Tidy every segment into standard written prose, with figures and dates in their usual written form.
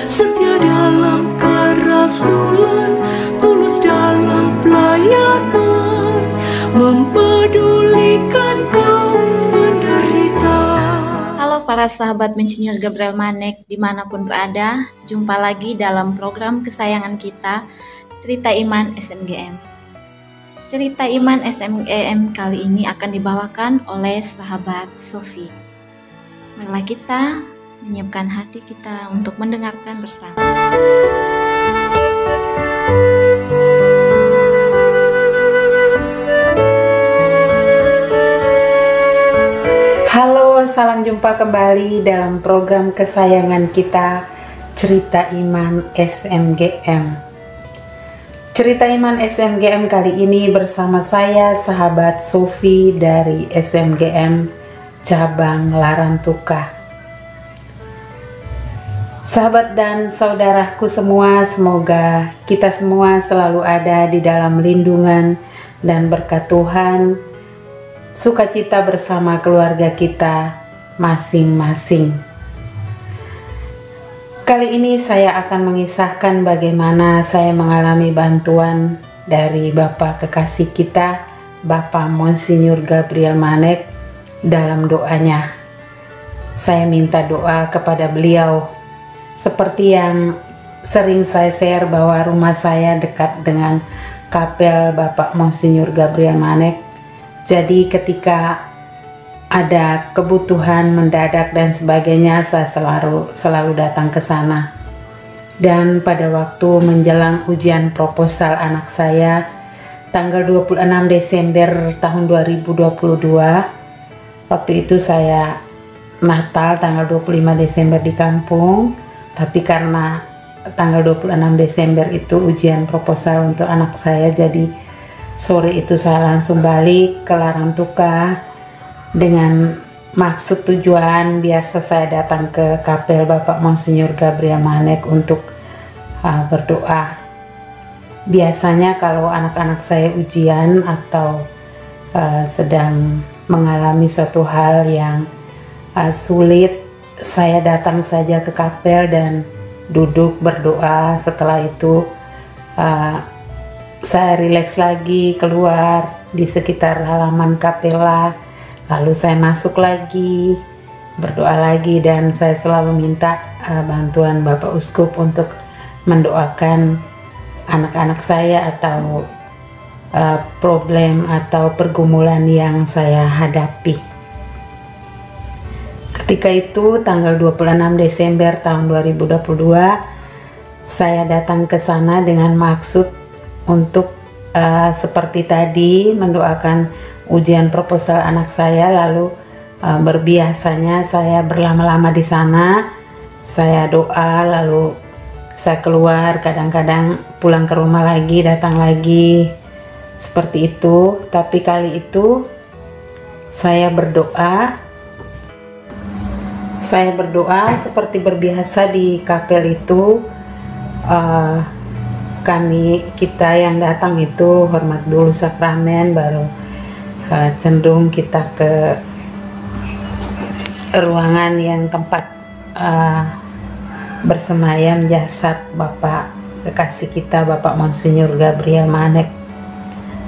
Setia dalam kerasulan, tulus dalam pelayanan, mempedulikan kaum menderita. Halo para sahabat Monsinyur Gabriel Manek dimanapun berada, jumpa lagi dalam program kesayangan kita, Cerita Iman SMGM. Cerita Iman SMGM kali ini akan dibawakan oleh sahabat Sofi. Marilah kita menyiapkan hati kita untuk mendengarkan bersama. Halo, salam jumpa kembali dalam program kesayangan kita, Cerita Iman SMGM. Cerita Iman SMGM kali ini bersama saya, sahabat Sofi dari SMGM Cabang Larantuka. Sahabat dan saudaraku semua, semoga kita semua selalu ada di dalam lindungan dan berkat Tuhan, sukacita bersama keluarga kita masing-masing. Kali ini saya akan mengisahkan bagaimana saya mengalami bantuan dari Bapak kekasih kita, Bapak Monsinyur Gabriel Manek dalam doanya. Saya minta doa kepada beliau. Seperti yang sering saya share bahwa rumah saya dekat dengan kapel Bapak Monsinyur Gabriel Manek. Jadi ketika ada kebutuhan mendadak dan sebagainya, saya selalu datang ke sana. Dan pada waktu menjelang ujian proposal anak saya, tanggal 26 Desember tahun 2022, waktu itu saya Natal tanggal 25 Desember di kampung, tapi karena tanggal 26 Desember itu ujian proposal untuk anak saya, jadi sore itu saya langsung balik ke Larantuka dengan maksud tujuan biasa saya datang ke kapel Bapak Monsinyur Gabriel Manek untuk berdoa. Biasanya kalau anak-anak saya ujian atau sedang mengalami suatu hal yang sulit, saya datang saja ke kapel dan duduk berdoa. Setelah itu saya rileks lagi keluar di sekitar halaman kapela, lalu saya masuk lagi berdoa lagi, dan saya selalu minta bantuan Bapak Uskup untuk mendoakan anak-anak saya atau problem atau pergumulan yang saya hadapi. Ketika itu tanggal 26 Desember tahun 2022, saya datang ke sana dengan maksud untuk seperti tadi mendoakan ujian proposal anak saya. Lalu berbiasanya saya berlama-lama di sana, saya doa, lalu saya keluar, kadang-kadang pulang ke rumah lagi, datang lagi, seperti itu. Tapi kali itu saya berdoa seperti berbiasa di kapel itu. Kita yang datang itu hormat dulu sakramen, baru cenderung kita ke ruangan yang tempat bersemayam jasad Bapak kekasih kita, Bapak Monsinyur Gabriel Manek.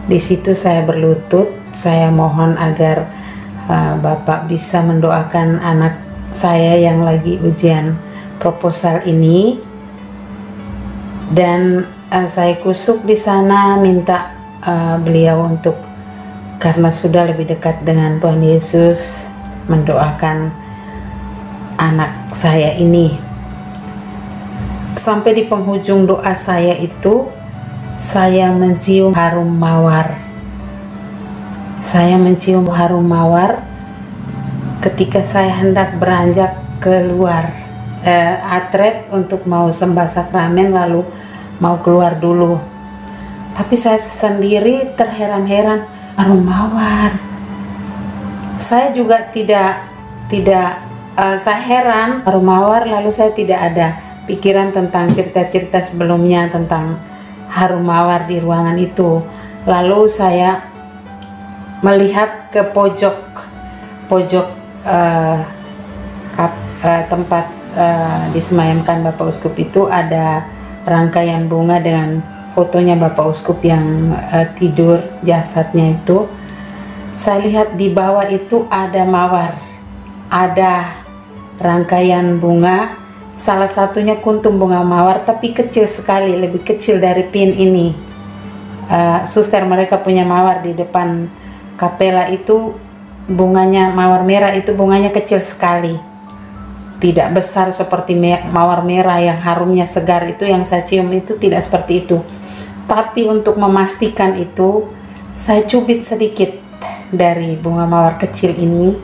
Di situ saya berlutut, saya mohon agar Bapak bisa mendoakan anak saya yang lagi ujian proposal ini, dan saya kusuk di sana minta beliau untuk, karena sudah lebih dekat dengan Tuhan Yesus, mendoakan anak saya ini. Sampai di penghujung doa saya itu, saya mencium harum mawar. Saya mencium harum mawar ketika saya hendak beranjak keluar atret untuk mau sembah sakramen, lalu mau keluar dulu. Tapi saya sendiri terheran-heran, harum mawar. Saya juga tidak saya heran harum mawar, lalu saya tidak ada pikiran tentang cerita-cerita sebelumnya tentang harum mawar di ruangan itu. Lalu saya melihat ke pojok eh, tempat disemayamkan Bapak Uskup itu ada rangkaian bunga dengan fotonya Bapak Uskup yang tidur jasadnya itu. Saya lihat di bawah itu ada mawar, ada rangkaian bunga, salah satunya kuntum bunga mawar tapi kecil sekali, lebih kecil dari pin ini. Suster mereka punya mawar di depan kapela itu, bunganya mawar merah itu bunganya kecil sekali, tidak besar seperti mawar merah yang harumnya segar itu yang saya cium, itu tidak seperti itu. Tapi untuk memastikan itu, saya cubit sedikit dari bunga mawar kecil ini,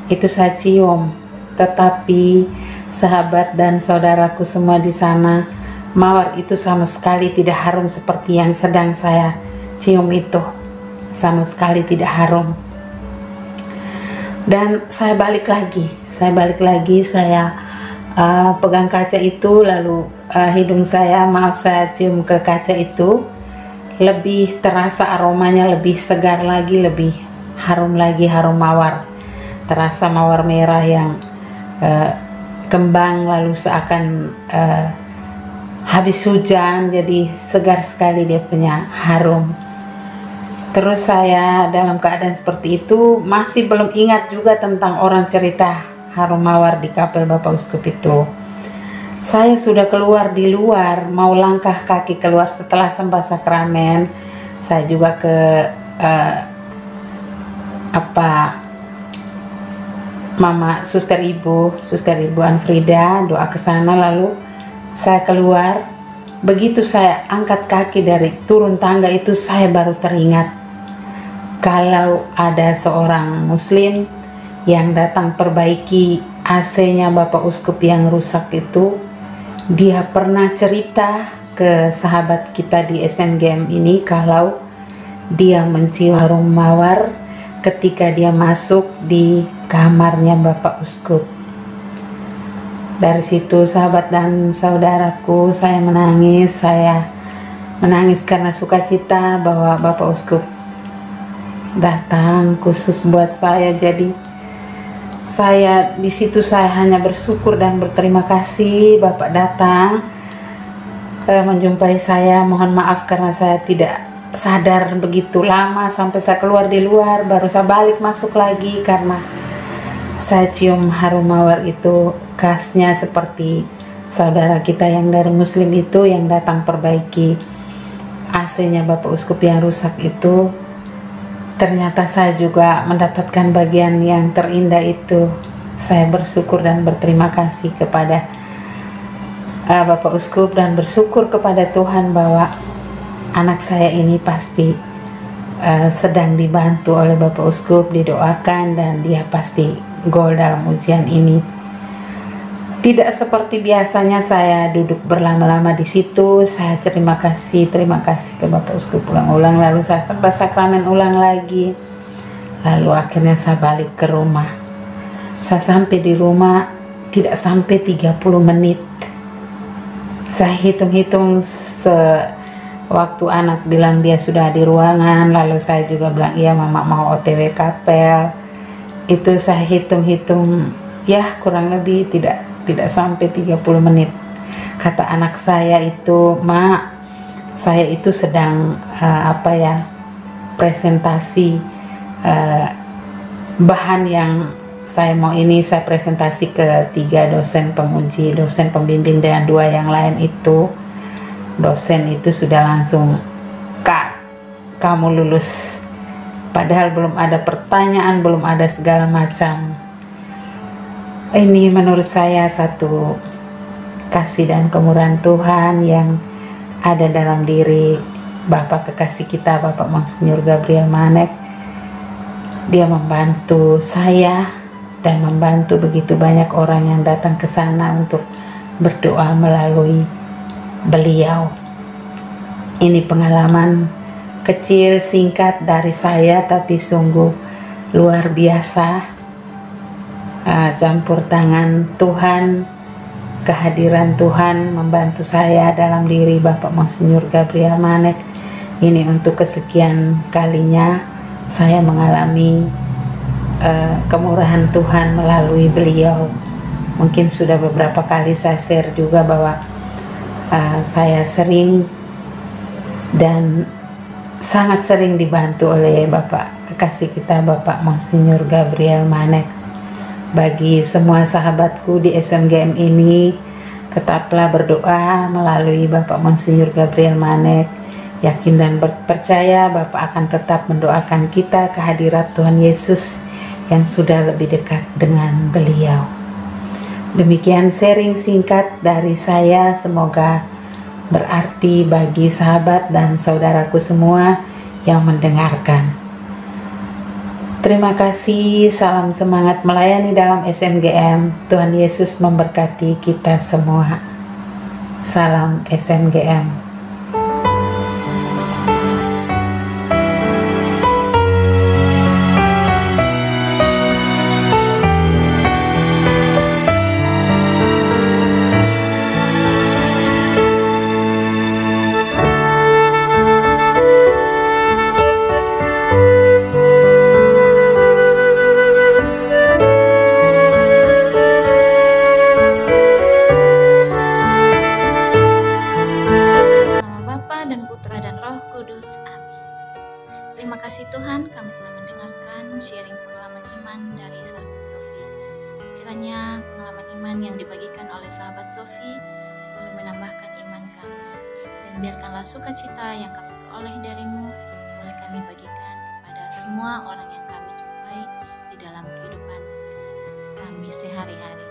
itu saya cium. Tetapi sahabat dan saudaraku semua di sana, mawar itu sama sekali tidak harum seperti yang sedang saya cium itu, sama sekali tidak harum. Dan saya balik lagi, saya pegang kaca itu, lalu hidung saya, saya cium ke kaca itu, lebih terasa aromanya, lebih segar lagi, lebih harum lagi, harum mawar. Terasa mawar merah yang kembang lalu seakan habis hujan, jadi segar sekali dia punya harum. Terus saya dalam keadaan seperti itu masih belum ingat juga tentang orang cerita harum mawar di kapel Bapak Uskup itu. Saya sudah keluar di luar, mau langkah kaki keluar setelah sembah sakramen. Saya juga ke Mama Suster Ibu Anfrida, doa ke sana, lalu saya keluar. Begitu saya angkat kaki dari turun tangga itu, saya baru teringat kalau ada seorang muslim yang datang perbaiki AC-nya Bapak Uskup yang rusak itu. Dia pernah cerita ke sahabat kita di SNGM ini kalau dia mencium harum mawar ketika dia masuk di kamarnya Bapak Uskup. Dari situ sahabat dan saudaraku, saya menangis karena sukacita bahwa Bapak Uskup datang khusus buat saya. Jadi saya di situ saya hanya bersyukur dan berterima kasih Bapak datang menjumpai saya. Mohon maaf karena saya tidak sadar begitu lama sampai saya keluar di luar, baru saya balik masuk lagi karena saya cium harum mawar itu khasnya seperti saudara kita yang dari muslim itu yang datang perbaiki AC-nya Bapak Uskup yang rusak itu. Ternyata saya juga mendapatkan bagian yang terindah itu. Saya bersyukur dan berterima kasih kepada Bapak Uskup dan bersyukur kepada Tuhan bahwa anak saya ini pasti sedang dibantu oleh Bapak Uskup, didoakan, dan dia pasti gol dalam ujian ini. Tidak seperti biasanya saya duduk berlama-lama di situ. Saya terima kasih ke Bapak Uskup ulang-ulang, lalu saya sembah sakramen ulang lagi. Lalu akhirnya saya balik ke rumah. Saya sampai di rumah tidak sampai 30 menit. Saya hitung-hitung waktu anak bilang dia sudah di ruangan, lalu saya juga bilang iya mama mau OTW kapel. Itu saya hitung-hitung ya kurang lebih tidak sampai 30 menit. Kata anak saya itu, "Mak, saya itu sedang presentasi bahan yang saya mau ini, saya presentasi ke 3 dosen penguji, dosen pembimbing dan 2 yang lain itu. Dosen itu sudah langsung, 'Kak, kamu lulus.' Padahal belum ada pertanyaan, belum ada segala macam. Ini menurut saya satu kasih dan kemurahan Tuhan yang ada dalam diri Bapak kekasih kita, Bapak Monsinyur Gabriel Manek. Dia membantu saya dan membantu begitu banyak orang yang datang ke sana untuk berdoa melalui beliau. Ini pengalaman kecil singkat dari saya, tapi sungguh luar biasa. Campur tangan Tuhan, kehadiran Tuhan membantu saya dalam diri Bapak Monsinyur Gabriel Manek. Ini untuk kesekian kalinya saya mengalami kemurahan Tuhan melalui beliau. Mungkin sudah beberapa kali saya share juga bahwa saya sering dan sangat sering dibantu oleh Bapak kekasih kita, Bapak Monsinyur Gabriel Manek. Bagi semua sahabatku di SMGM ini, tetaplah berdoa melalui Bapak Monsinyur Gabriel Manek. Yakin dan percaya Bapak akan tetap mendoakan kita ke hadirat Tuhan Yesus yang sudah lebih dekat dengan beliau. Demikian sharing singkat dari saya, semoga berarti bagi sahabat dan saudaraku semua yang mendengarkan. Terima kasih, salam semangat melayani dalam SMGM. Tuhan Yesus memberkati kita semua. Salam SMGM. Terima kasih Tuhan, kami telah mendengarkan sharing pengalaman iman dari sahabat Sofi. Kiranya pengalaman iman yang dibagikan oleh sahabat Sofi boleh menambahkan iman kami. Dan biarkanlah sukacita yang kami peroleh darimu boleh kami bagikan kepada semua orang yang kami jumpai di dalam kehidupan kami sehari-hari.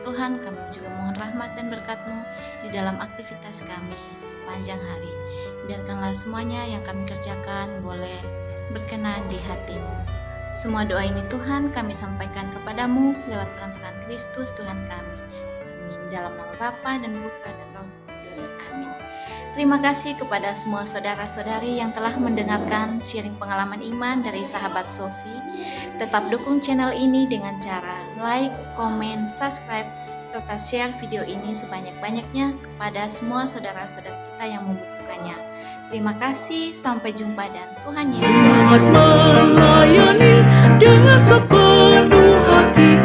Tuhan, kami juga mohon rahmat dan berkat-Mu di dalam aktivitas kami sepanjang hari. Biarkanlah semuanya yang kami kerjakan boleh berkenan di hati-Mu. Semua doa ini Tuhan kami sampaikan kepadamu lewat perantaraan Kristus Tuhan kami. Amin. Dalam nama Bapa dan Putra dan Roh Kudus. Amin. Terima kasih kepada semua saudara-saudari yang telah mendengarkan sharing pengalaman iman dari sahabat Sofi. Tetap dukung channel ini dengan cara like, komen, subscribe, serta share video ini sebanyak-banyaknya kepada semua saudara-saudara kita yang membutuhkannya. Terima kasih, sampai jumpa dan Tuhan Yesus. Semangat melayani dengan sepenuh hati.